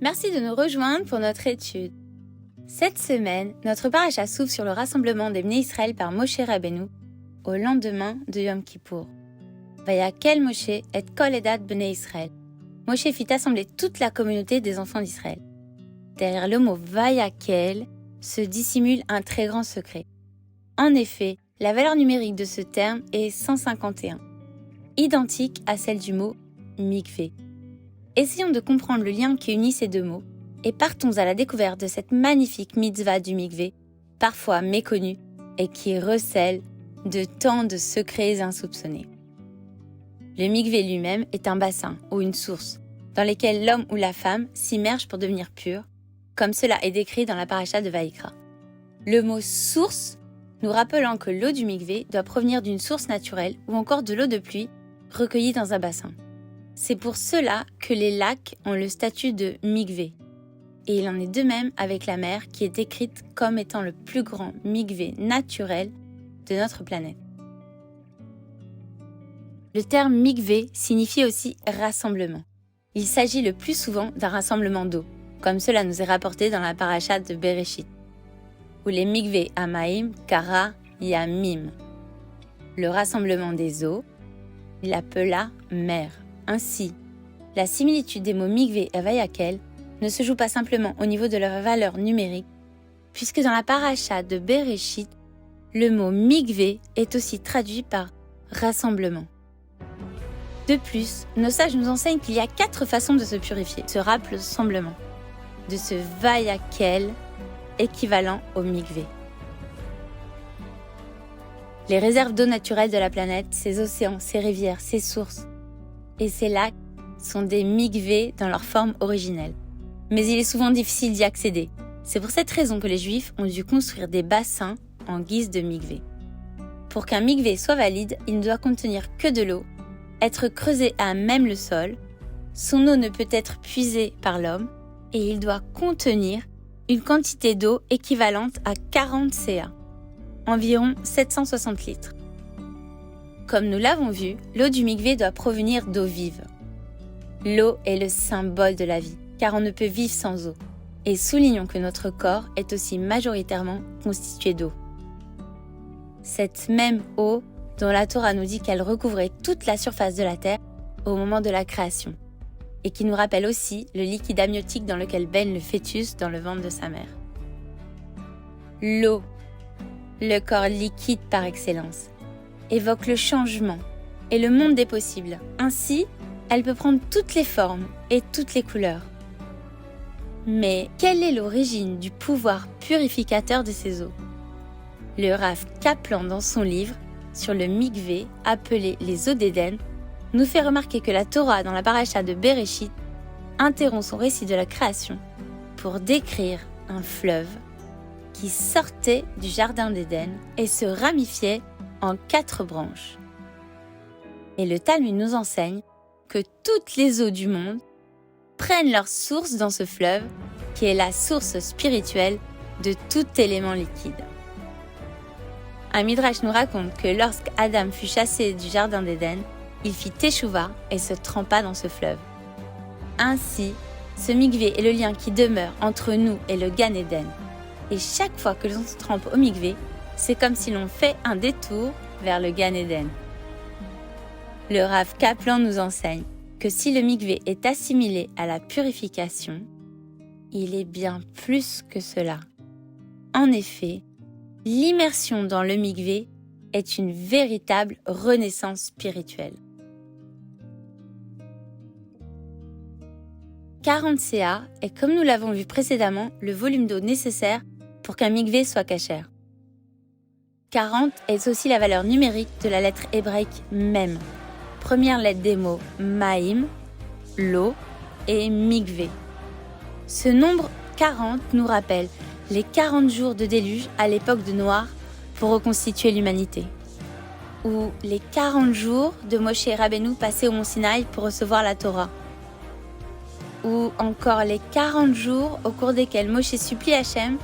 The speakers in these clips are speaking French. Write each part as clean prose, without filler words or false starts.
Merci de nous rejoindre pour notre étude. Cette semaine, notre paracha s'ouvre sur le rassemblement des Bnei Israël par Moshe Rabbeinu au lendemain de Yom Kippour. Vayakel Moshe et kol edat Bnei Israël. Moshe fit assembler toute la communauté des enfants d'Israël. Derrière le mot Vayakel se dissimule un très grand secret. En effet, la valeur numérique de ce terme est 151, identique à celle du mot mikvé. Essayons de comprendre le lien qui unit ces deux mots et partons à la découverte de cette magnifique mitzvah du mikvé, parfois méconnue et qui recèle de tant de secrets insoupçonnés. Le mikvé lui-même est un bassin ou une source dans lequel l'homme ou la femme s'immerge pour devenir pur, comme cela est décrit dans la paracha de Vaïkra. Le mot « source » nous rappelant que l'eau du mikvé doit provenir d'une source naturelle ou encore de l'eau de pluie recueillie dans un bassin. C'est pour cela que les lacs ont le statut de mikvé. Et il en est de même avec la mer qui est décrite comme étant le plus grand mikvé naturel de notre planète. Le terme mikvé signifie aussi rassemblement. Il s'agit le plus souvent d'un rassemblement d'eau, comme cela nous est rapporté dans la paracha de Bereshit, où les mikvé amaim kara yamim. Le rassemblement des eaux, il l'appela mer. Ainsi, la similitude des mots mikvé et vayakel ne se joue pas simplement au niveau de leur valeur numérique, puisque dans la paracha de Bereshit, le mot mikvé est aussi traduit par rassemblement. De plus, nos sages nous enseignent qu'il y a 4 façons de se purifier, ce rassemblement, de ce vayakel équivalent au mikvé. Les réserves d'eau naturelle de la planète, ses océans, ses rivières, ses sources et ces lacs sont des mikvés dans leur forme originelle. Mais il est souvent difficile d'y accéder. C'est pour cette raison que les Juifs ont dû construire des bassins en guise de mikvé. Pour qu'un mikvé soit valide, il ne doit contenir que de l'eau, être creusé à même le sol, son eau ne peut être puisée par l'homme et il doit contenir une quantité d'eau équivalente à 40 CA, environ 760 litres. Comme nous l'avons vu, l'eau du mikvé doit provenir d'eau vive. L'eau est le symbole de la vie, car on ne peut vivre sans eau. Et soulignons que notre corps est aussi majoritairement constitué d'eau. Cette même eau dont la Torah nous dit qu'elle recouvrait toute la surface de la terre au moment de la création, et qui nous rappelle aussi le liquide amniotique dans lequel baigne le fœtus dans le ventre de sa mère. L'eau, le corps liquide par excellence, évoque le changement et le monde des possibles. Ainsi, elle peut prendre toutes les formes et toutes les couleurs. Mais quelle est l'origine du pouvoir purificateur de ces eaux ? Le Rav Kaplan, dans son livre sur le mikvé, appelé les eaux d'Éden, nous fait remarquer que la Torah, dans la paracha de Bereshit, interrompt son récit de la création pour décrire un fleuve qui sortait du jardin d'Éden et se ramifiait en 4 branches. Et le Talmud nous enseigne que toutes les eaux du monde prennent leur source dans ce fleuve qui est la source spirituelle de tout élément liquide. Un midrash nous raconte que lorsque Adam fut chassé du jardin d'Éden, il fit teshuva et se trempa dans ce fleuve. Ainsi, ce mikvé est le lien qui demeure entre nous et le Gan Eden. Et chaque fois que l'on se trempe au mikvé, c'est comme si l'on fait un détour vers le Gan Eden. Le Rav Kaplan nous enseigne que si le mikvé est assimilé à la purification, il est bien plus que cela. En effet, l'immersion dans le mikvé est une véritable renaissance spirituelle. 40 CA est, comme nous l'avons vu précédemment, le volume d'eau nécessaire pour qu'un mikvé soit kasher. 40 est aussi la valeur numérique de la lettre hébraïque mem, première lettre des mots maïm, l'eau, et mikvé. Ce nombre 40 nous rappelle les 40 jours de déluge à l'époque de Noir pour reconstituer l'humanité, ou les 40 jours de Moshe Rabbeinu passés au mont Sinaï pour recevoir la Torah, ou encore les 40 jours au cours desquels Moshe supplie Hachem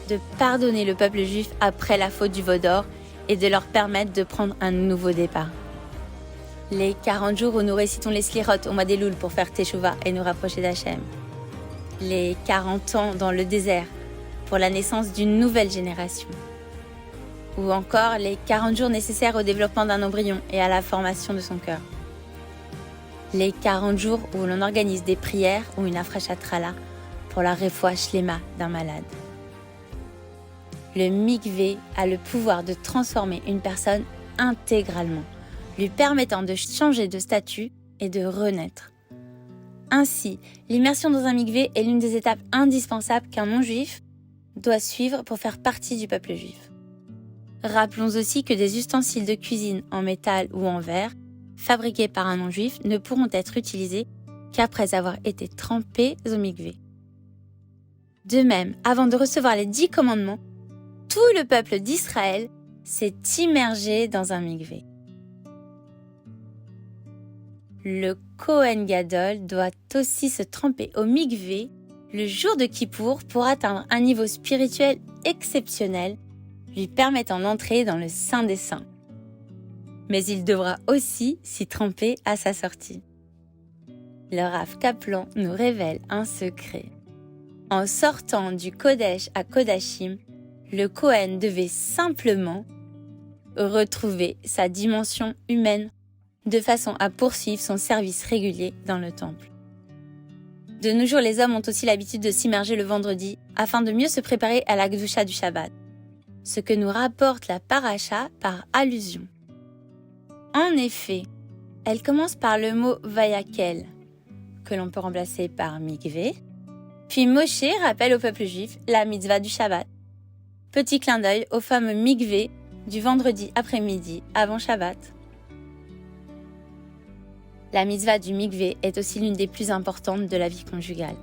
de pardonner le peuple juif après la faute du veau d'or et de leur permettre de prendre un nouveau départ. Les 40 jours où nous récitons les slirot au mois d'Elul pour faire teshuva et nous rapprocher d'Hachem. les 40 ans dans le désert pour la naissance d'une nouvelle génération. Ou encore les 40 jours nécessaires au développement d'un embryon et à la formation de son cœur. Les 40 jours où l'on organise des prières ou une afrashatrala pour la refoua shlema d'un malade. Le mikvé a le pouvoir de transformer une personne intégralement, lui permettant de changer de statut et de renaître. Ainsi, l'immersion dans un mikvé est l'une des étapes indispensables qu'un non-juif doit suivre pour faire partie du peuple juif. Rappelons aussi que des ustensiles de cuisine en métal ou en verre, fabriqués par un non-juif, ne pourront être utilisés qu'après avoir été trempés au mikvé. De même, avant de recevoir les 10 commandements, tout le peuple d'Israël s'est immergé dans un mikvé. Le Kohen Gadol doit aussi se tremper au mikvé le jour de Kippour pour atteindre un niveau spirituel exceptionnel, lui permettant d'entrer dans le Saint des Saints. Mais il devra aussi s'y tremper à sa sortie. Le Rav Kaplan nous révèle un secret. En sortant du Kodesh à Kodashim, le Kohen devait simplement retrouver sa dimension humaine de façon à poursuivre son service régulier dans le temple. De nos jours, les hommes ont aussi l'habitude de s'immerger le vendredi afin de mieux se préparer à la Gdusha du Shabbat, ce que nous rapporte la paracha par allusion. En effet, elle commence par le mot Vayakel, que l'on peut remplacer par mikvé, puis Moshe rappelle au peuple juif la mitzvah du Shabbat. Petit clin d'œil au fameux mikvé du vendredi après-midi avant Shabbat. La mitzvah du mikvé est aussi l'une des plus importantes de la vie conjugale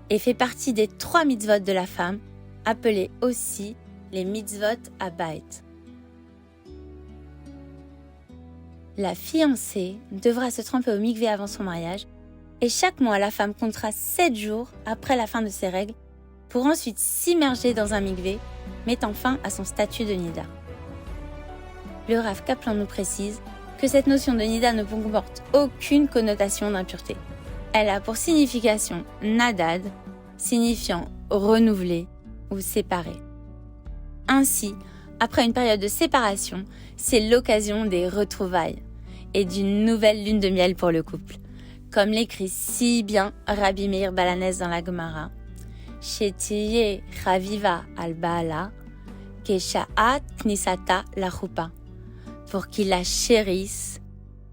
et fait partie des 3 mitzvot de la femme, appelées aussi les mitzvot habayit. La fiancée devra se tremper au mikvé avant son mariage et chaque mois la femme comptera 7 jours après la fin de ses règles pour ensuite s'immerger dans un mikvé, mettant fin à son statut de nida. Le Rav Kaplan nous précise que cette notion de nida ne comporte aucune connotation d'impureté. Elle a pour signification nadad, signifiant renouveler ou séparer. Ainsi, après une période de séparation, c'est l'occasion des retrouvailles et d'une nouvelle lune de miel pour le couple, comme l'écrit si bien Rabbi Meir Balanès dans la Gemara, Shetiye Chaviva al Baala, Kesha'at Knisata la Choupa, pour qu'il la chérisse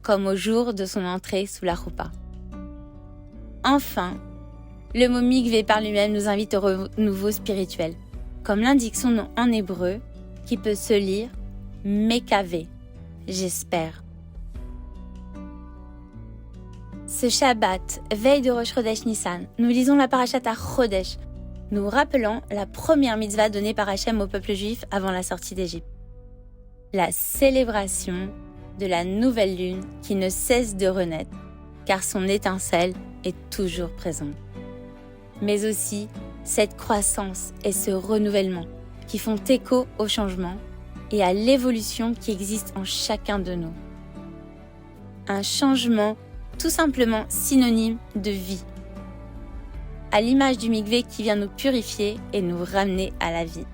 comme au jour de son entrée sous la choupa. Enfin, le mot mikvé par lui-même nous invite au renouveau spirituel, comme l'indique son nom en hébreu, qui peut se lire Mekavé, j'espère. Ce Shabbat, veille de Rosh Chodesh Nissan, nous lisons la parashat à Chodesh, nous rappelant la première mitzvah donnée par Hachem au peuple juif avant la sortie d'Égypte. La célébration de la nouvelle lune qui ne cesse de renaître, car son étincelle est toujours présente. Mais aussi cette croissance et ce renouvellement qui font écho au changement et à l'évolution qui existe en chacun de nous. Un changement tout simplement synonyme de vie, à l'image du mikvé qui vient nous purifier et nous ramener à la vie.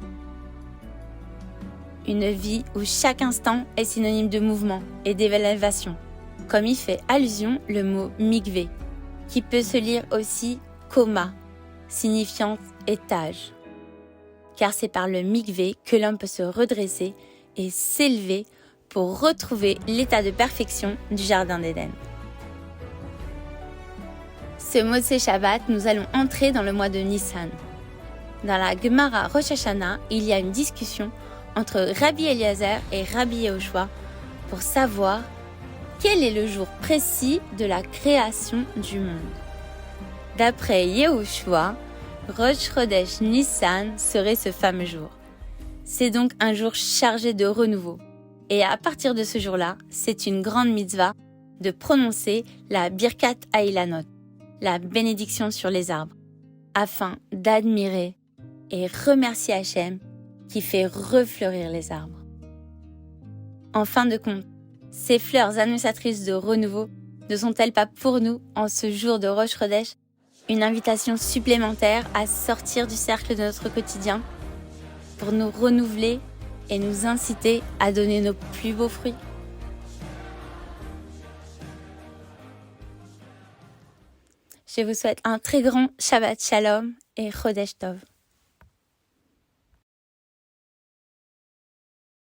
Une vie où chaque instant est synonyme de mouvement et d'élévation, comme y fait allusion le mot mikvé, qui peut se lire aussi koma, signifiant étage. Car c'est par le mikvé que l'homme peut se redresser et s'élever pour retrouver l'état de perfection du jardin d'Éden. Ce Motzei Shabbat, nous allons entrer dans le mois de Nissan. Dans la Gemara Rosh Hashanah, il y a une discussion entre Rabbi Eliezer et Rabbi Yehoshua pour savoir quel est le jour précis de la création du monde. D'après Yehoshua, Rosh Chodesh Nissan serait ce fameux jour. C'est donc un jour chargé de renouveau. Et à partir de ce jour-là, c'est une grande mitzvah de prononcer la Birkat Hailanot, la bénédiction sur les arbres, afin d'admirer et remercier Hachem qui fait refleurir les arbres. En fin de compte, ces fleurs annonçatrices de renouveau ne sont-elles pas pour nous, en ce jour de Rosh Chodesh, une invitation supplémentaire à sortir du cercle de notre quotidien pour nous renouveler et nous inciter à donner nos plus beaux fruits. Je vous souhaite un très grand Shabbat Shalom et Chodesh Tov.